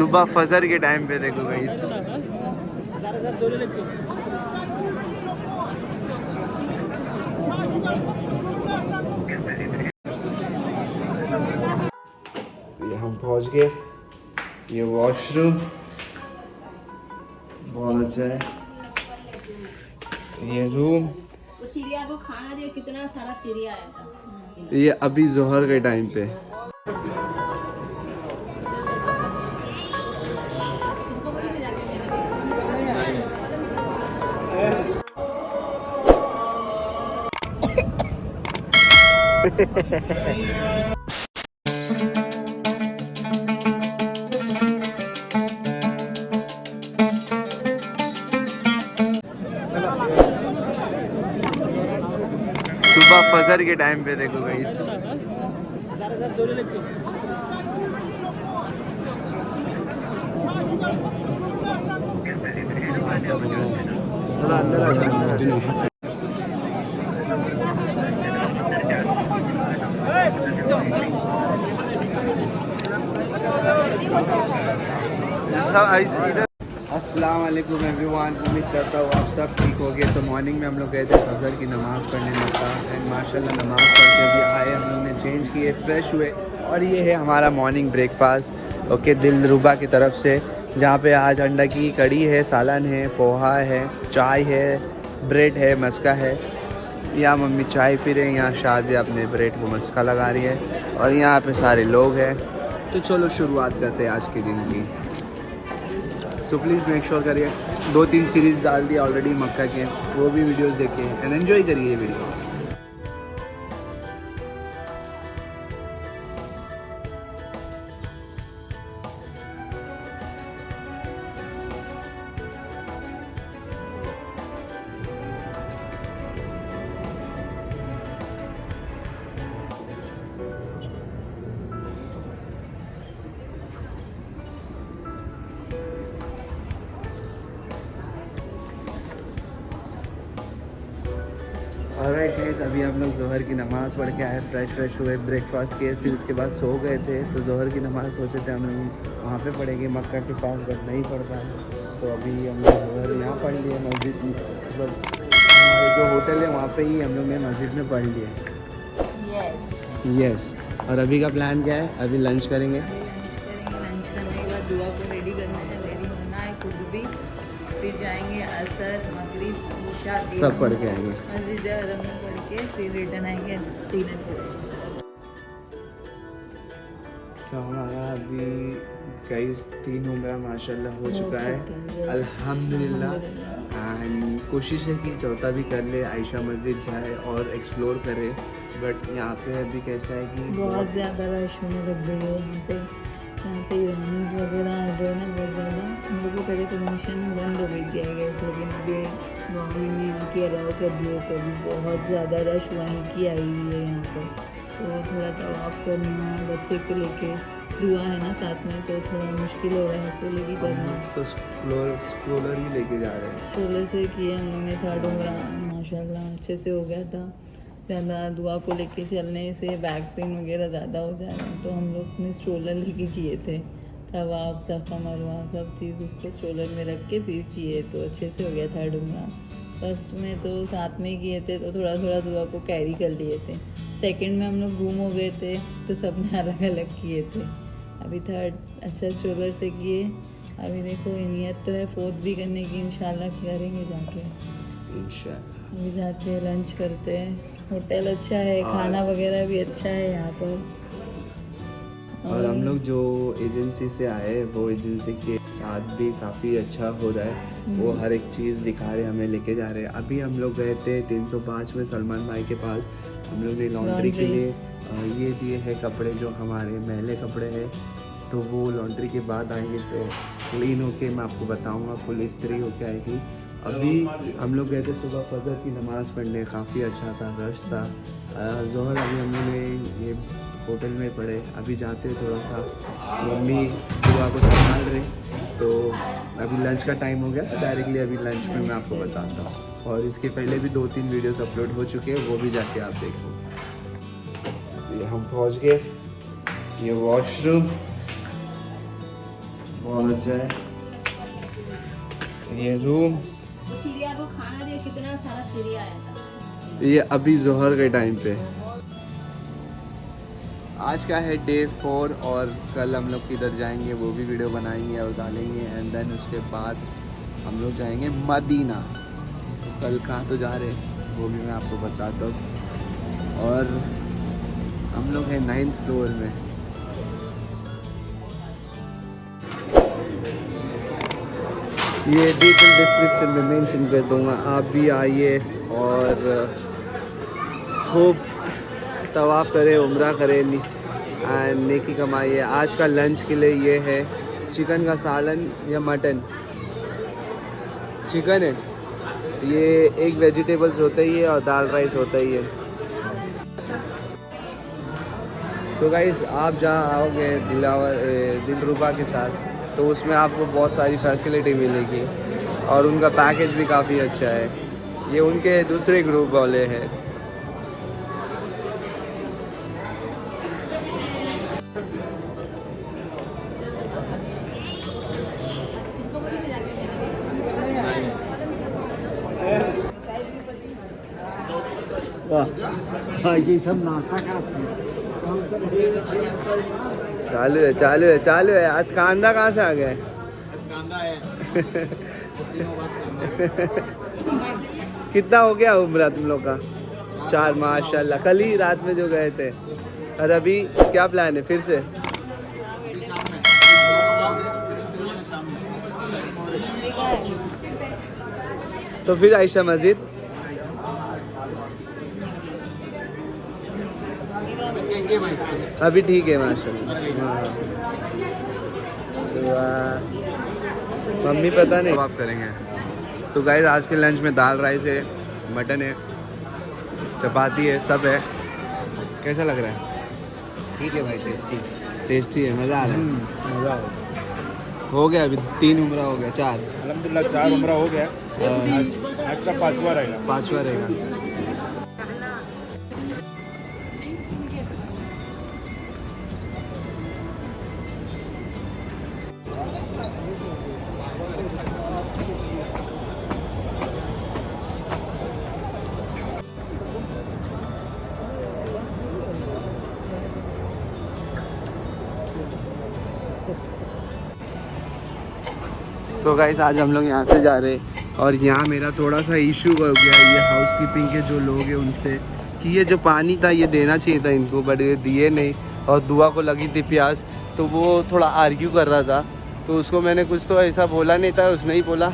सुबह फजर के टाइम पे देखो गाइस, ये हम पहुंच गए। ये वॉशरूम बहुत अच्छा है। ये रूम, चिड़िया को खाना दिया, कितना सारा चिड़िया आया था। ये अभी जोहर के टाइम पे। सुबह फजर के टाइम पे देखो गाइस, थोड़ा अंदर आ जाओ। अस्सलाम वालेकुम एवरीवन, उम्मीद करता हूँ आप सब ठीक हो गए। तो मॉर्निंग में हम लोग गए थे फजर की नमाज़ पढ़ने मक्का, एंड माशाल्लाह नमाज़ पढ़ के भी आए, हम लोग ने चेंज किए, फ्रेश हुए, और ये है हमारा मॉर्निंग ब्रेकफास्ट। ओके, दिलरुबा की तरफ से, जहाँ पे आज अंडा की कड़ी है, सालन है, पोहा है, चाय है, ब्रेड है, मस्का है। यहाँ मम्मी चाय पी रहे हैं, यहाँ शाज़िया अपने ब्रेड को मस्का लगा रही है, और यहाँ पे सारे लोग हैं। तो चलो शुरुआत करते हैं आज के दिन की। तो प्लीज़ मेक श्योर करिए, 2-3 सीरीज़ डाल दिया ऑलरेडी मक्का के, वो भी वीडियोस देखिए एंड एंजॉय करिए ये वीडियो। ऑलराइट गाइस, अभी हम लोग जोहर की नमाज़ पढ़ के आए, फ्रेश हुए, ब्रेकफास्ट किए, फिर उसके बाद सो गए थे। तो जोहर की नमाज़ सोचे थे हम लोग वहाँ पे पढ़ेंगे मक्का के पास, बट नहीं पढ़ पाए। तो अभी हम लोग जोहर यहाँ पढ़ लिए मस्जिद में, मतलब हमारे जो होटल है वहाँ पे ही हम लोग ने मस्जिद में पढ़ लिए। यस। और अभी का प्लान क्या है? अभी लंच करेंगे। लंच करने के बाद दुआ को रेडी करना है, रेडी होना है खुद भी, फिर जाएंगे असर मगरिब ईशा सब पढ़ के आएंगे, मस्जिद हरम में पढ़ के फिर रिटर्न आएंगे 3 तो हमारा अभी कई 3 उम्र माशाल्लाह हो चुका है अल्हम्दुलिल्लाह। एंड कोशिश है कि चौथा भी कर ले, आयशा मस्जिद जाए और एक्सप्लोर करे। बट यहाँ पे अभी कैसा है कि बहुत ज़्यादा रश होने लग गई है यहाँ पे ईरानीज़ वगैरह आ गए ना बहुत ज़्यादा। हम लोग को पहले प्रमोशन बंद हो गई थी आई गेस, लेकिन अभी गवर्नमेंट ने यहाँ की अलाउ कर दिए, तो अभी बहुत ज़्यादा रश वहीं की आई हुई है यहाँ पर। तो थोड़ा तवाफ़ करना, बच्चे को लेके दुआ है ना साथ में, तो थोड़ा मुश्किल हो रहा है इसको लेके करना। तो स्ट्रोलर ही लेके जा रहे हैं। स्ट्रोलर से किए हम लोग ने, 3rd उम्रा माशाल्लाह अच्छे से हो गया था। ज़्यादा दुआ को लेके चलने से बैक पेन वगैरह ज़्यादा हो जाएगा, तो हम लोग ने स्ट्रोलर लेके किए थे। तवाब, सफ़ा मरवा सब चीज़ उसको स्ट्रोलर में रख के फिर किए, तो अच्छे से हो गया 3rd उम्रा। फर्स्ट में तो साथ में ही किए थे, तो थोड़ा थोड़ा दुआ को कैरी कर लिए थे। सेकंड में हम लोग गुम हो गए थे, तो सब ने अलग अलग किए थे। अभी 3rd अच्छा स्ट्रोलर से किए। अभी देखो नियत तो है 4th भी करने की, इंशाल्लाह करेंगे जाके इंशाल्लाह। अभी जाते हैं, लंच करते हैं। होटल अच्छा है, खाना वगैरह भी अच्छा है यहाँ पर। और हम लोग जो एजेंसी से आए, वो एजेंसी के साथ भी काफ़ी अच्छा हो रहा है। वो हर एक चीज़ दिखा रहे, हमें लेके जा रहे हैं। अभी हम लोग गए थे 305 में सलमान भाई के पास, हम लोग ने लॉन्ड्री के लिए ये दिए हैं कपड़े, जो हमारे मैले कपड़े हैं, तो वो लॉन्ड्री के बाद आएंगे तो क्लीन होके मैं आपको बताऊंगा, फुल इस्त्री होके आएगी। अभी हम लोग गए थे सुबह फजर की नमाज़ पढ़ने, काफ़ी अच्छा था, रश था। ज़ोहर अभी हम लोग ने ये होटल में पढ़े। अभी जाते थोड़ा सा, मम्मी दुआ को संभाल रहे, तो अभी लंच का टाइम हो गया, तो डायरेक्टली अभी लंच में मैं आपको बताता हूँ। और इसके पहले भी 2-3 वीडियोस अपलोड हो चुके हैं, वो भी जाके आप देखो। ये हम पहुँच गए, ये वॉशरूम बहुत अच्छा है ये रूम। चिड़िया को खाना दे, कितना सारा चिड़िया आया था। ये अभी जोहर के टाइम पे। आज का है डे 4 और कल हम लोग किधर जाएंगे वो भी वीडियो बनाएंगे और डालेंगे। एंड देन उसके बाद हम लोग जाएंगे मदीना। तो कल कहाँ तो जा रहे हैं वो भी मैं आपको बताता हूँ। और हम लोग हैं 9th फ्लोर में। ये डिटेल डिस्क्रिप्शन में मेंशन कर दूंगा, आप भी आइए और खूब तवाफ़ करें, उम्रा करें एंड नेकी कमाइए। आज का लंच के लिए ये है चिकन का सालन या मटन। चिकन है ये, एक वेजिटेबल्स होता ही है और दाल राइस होता ही है। सो गाइस आप जहाँ आओगे दिलरुबा के साथ तो उसमें आपको बहुत सारी फैसिलिटी मिलेगी और उनका पैकेज भी काफ़ी अच्छा है। ये उनके दूसरे ग्रुप वाले हैं। ये सब नाश्ता करते हैं। चालू है। आज कांदा कहाँ से आ गया है? कितना हो गया उम्र तुम लोग का? 4 माशाल्लाह। कल ही रात में जो गए थे। और अभी क्या प्लान है फिर से? तो फिर आयशा मस्जिद। अभी ठीक है माशाल्लाह। मम्मी पता नहीं आप करेंगे। तो गाइस आज के लंच में दाल राइस है, मटन है, चपाती है, सब है। कैसा लग रहा है? ठीक है भाई, टेस्टी है, मज़ा आ रहा है। मज़ा है। हो गया अभी 3 उम्रा हो गया, 4 अल्हम्दुलिल्लाह 4 उम्रा हो गया। आज का 5वां रहेगा। 5वां रहेगा। सो गाइस आज हम लोग यहाँ से जा रहे हैं और यहाँ मेरा थोड़ा सा इशू हो गया ये हाउसकीपिंग के जो लोग हैं उनसे कि ये जो पानी था ये देना चाहिए था इनको, बट ये दिए नहीं। और दुआ को लगी थी प्यास तो वो थोड़ा आर्ग्यू कर रहा था। तो उसको मैंने कुछ तो ऐसा बोला नहीं था, उसने ही बोला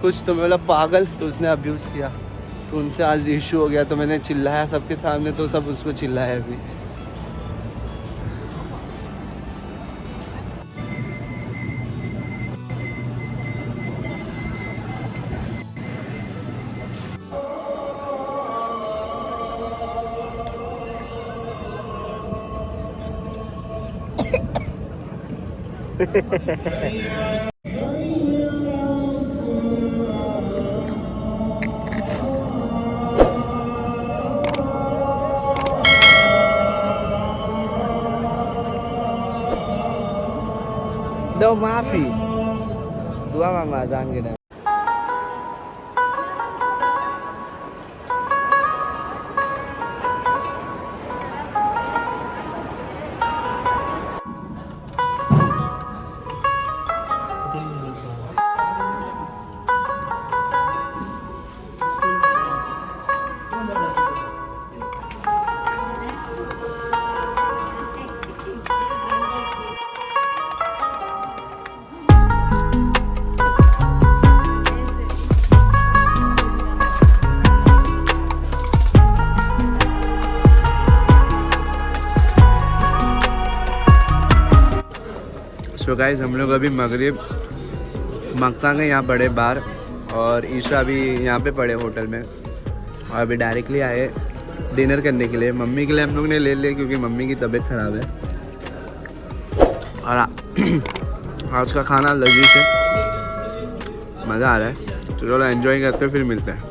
कुछ तो मैं बोला पागल, तो उसने अब्यूज़ किया। तो उनसे आज इशू हो गया तो मैंने चिल्लाया सबके सामने, तो सब उसको चिल्लाया अभी। दो माफ़ी, दुआ मांगो अजान के टाइम। सो गाइस हम लोग अभी मगरिब मक्का के यहाँ पड़े बाहर और ईशा भी यहाँ पे पड़े होटल में और अभी डायरेक्टली आए डिनर करने के लिए। मम्मी के लिए हम लोग ने ले लिया क्योंकि मम्मी की तबीयत ख़राब है। और आज का खाना लजीज है, मज़ा आ रहा है। तो चलो एंजॉय करते फिर मिलते हैं।